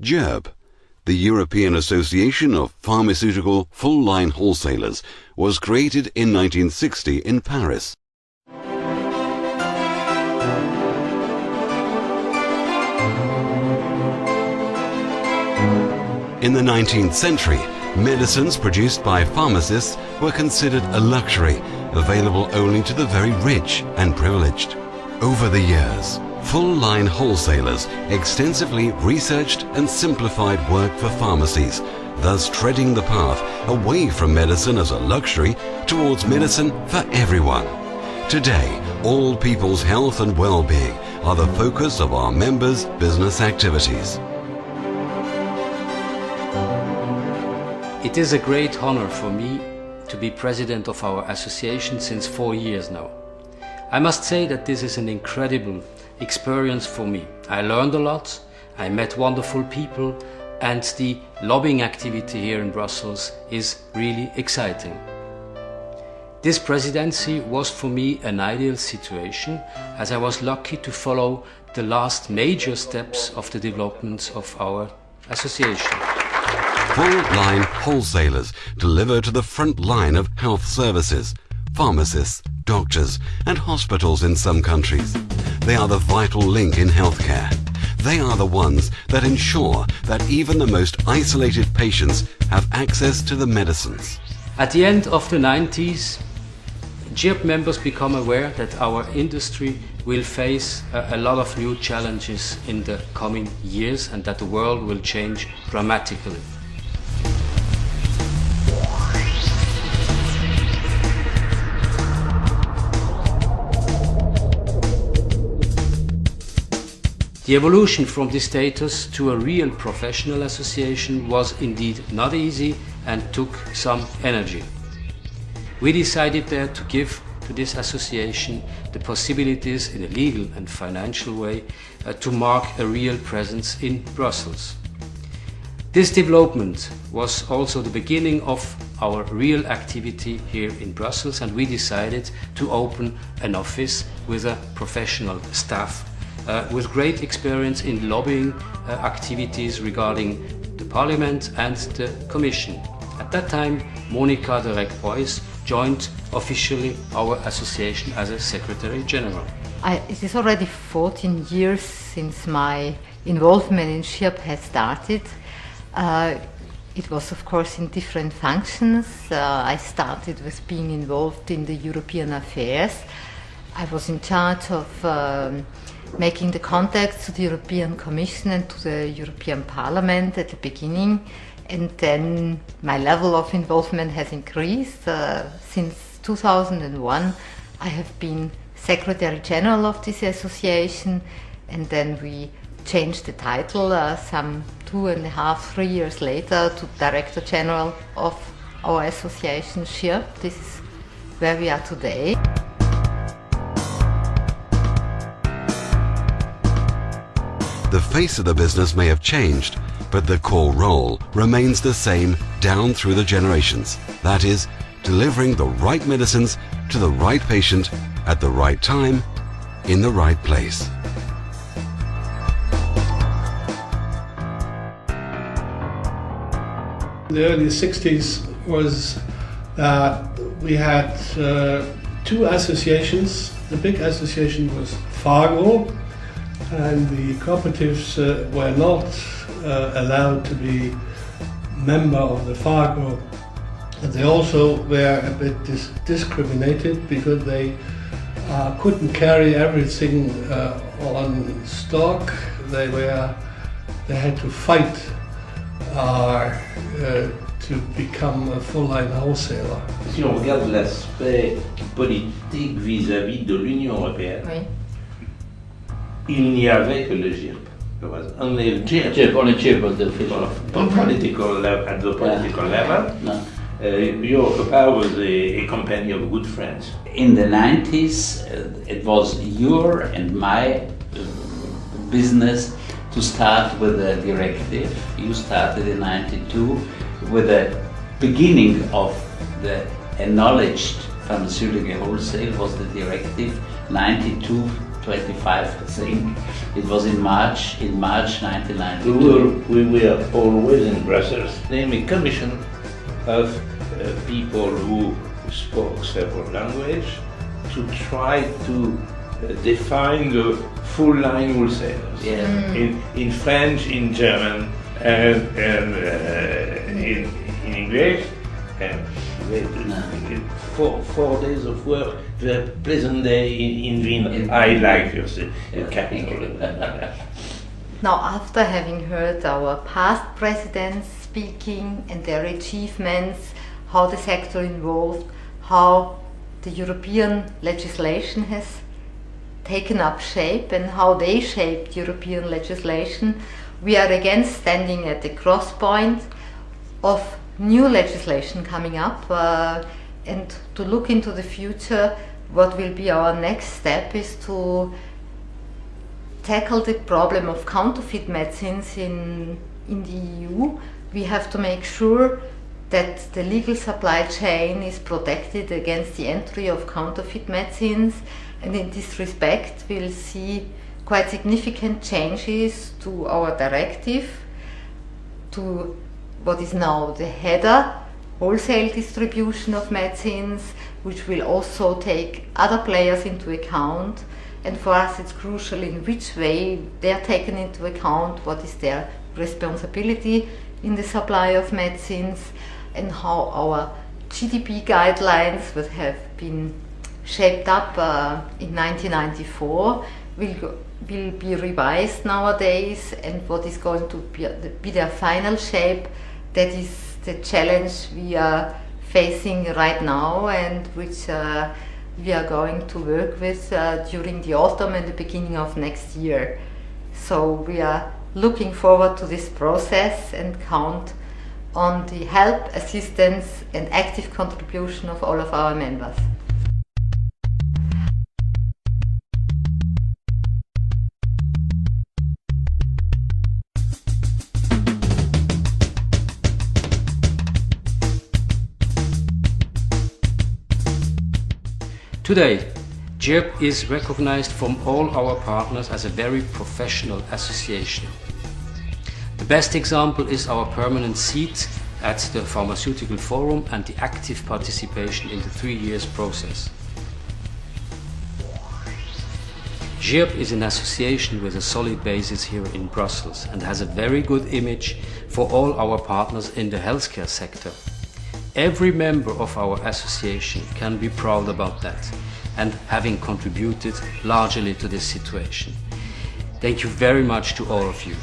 GIRP, the European Association of Pharmaceutical Full-Line Wholesalers, was created in 1960 in Paris. In the 19th century, medicines produced by pharmacists were considered a luxury, available only to the very rich and privileged. Over the years, full-line wholesalers extensively researched and simplified work for pharmacies, thus treading the path away from medicine as a luxury towards medicine for everyone. Today, all people's health and well-being are the focus of our members' business activities. It is a great honor for me to be president of our association since 4 years now. I must say that this is an incredible experience for me. I learned a lot, I met wonderful people, and the lobbying activity here in Brussels is really exciting. This presidency was for me an ideal situation, as I was lucky to follow the last major steps of the development of our association. Full-line wholesalers deliver to the front line of health services, pharmacists, doctors and hospitals in some countries. They are the vital link in healthcare. They are the ones that ensure that even the most isolated patients have access to the medicines. At the end of the 90s, GIRP members become aware that our industry will face a lot of new challenges in the coming years and that the world will change dramatically. The evolution from this status to a real professional association was indeed not easy and took some energy. We decided there to give to this association the possibilities in a legal and financial way to mark a real presence in Brussels. This development was also the beginning of our real activity here in Brussels, and we decided to open an office with a professional staff with great experience in lobbying activities regarding the Parliament and the Commission. At that time, Monica de Rijk-Boys joined officially our association as a Secretary General. It is already 14 years since my involvement in GIRP has started. It was of course in different functions. I started with being involved in the European affairs. I was in charge of making the contacts to the European Commission and to the European Parliament at the beginning, and then my level of involvement has increased. Since 2001 I have been Secretary General of this association, and then we changed the title some 2.5–3 years later to Director General of our association GIRP. This is where we are today. The face of the business may have changed, but the core role remains the same down through the generations. That is, delivering the right medicines to the right patient at the right time, in the right place. The early 60s was we had two associations. The big association was Fargo, and the cooperatives were not allowed to be member of the Fargo. And they also were a bit discriminated because they couldn't carry everything on stock. They had to fight to become a full-line wholesaler. Si on regarde l'aspect politique vis-à-vis de l'Union européenne, oui. Il n'y avait que le GIRP. There was only GIRP. Only GIRP was the official. At the political level, no. Europa was a company of good friends. In the 90s, it was your and my business to start with a directive. You started in 92 with the beginning of the acknowledged pharmaceutical wholesale was the directive 92 25, I think. It was in March 1992. We were always in Brussels, naming a commission of people who spoke several languages to try to define the full line wholesalers. Yeah. In French, in German, and in English. And four days of work, the pleasant day in Vienna. I like your capital. Now, after having heard our past presidents speaking and their achievements, how the sector involved, how the European legislation has taken up shape and how they shaped European legislation, we are again standing at the cross point of new legislation coming up, and to look into the future, what will be our next step is to tackle the problem of counterfeit medicines in the EU. We have to make sure that the legal supply chain is protected against the entry of counterfeit medicines, and in this respect we'll see quite significant changes to our directive, to what is now the header, wholesale distribution of medicines, which will also take other players into account. And for us it's crucial in which way they are taken into account, what is their responsibility in the supply of medicines, and how our GDP guidelines that have been shaped up in 1994 will be revised nowadays, and what is going to be their final shape. That is the challenge we are facing right now, and which we are going to work with during the autumn and the beginning of next year. So we are looking forward to this process and count on the help, assistance and active contribution of all of our members. Today, GIRP is recognized from all our partners as a very professional association. The best example is our permanent seat at the Pharmaceutical Forum and the active participation in the 3 years process. GIRP is an association with a solid basis here in Brussels and has a very good image for all our partners in the healthcare sector. Every member of our association can be proud about that and having contributed largely to this situation. Thank you very much to all of you.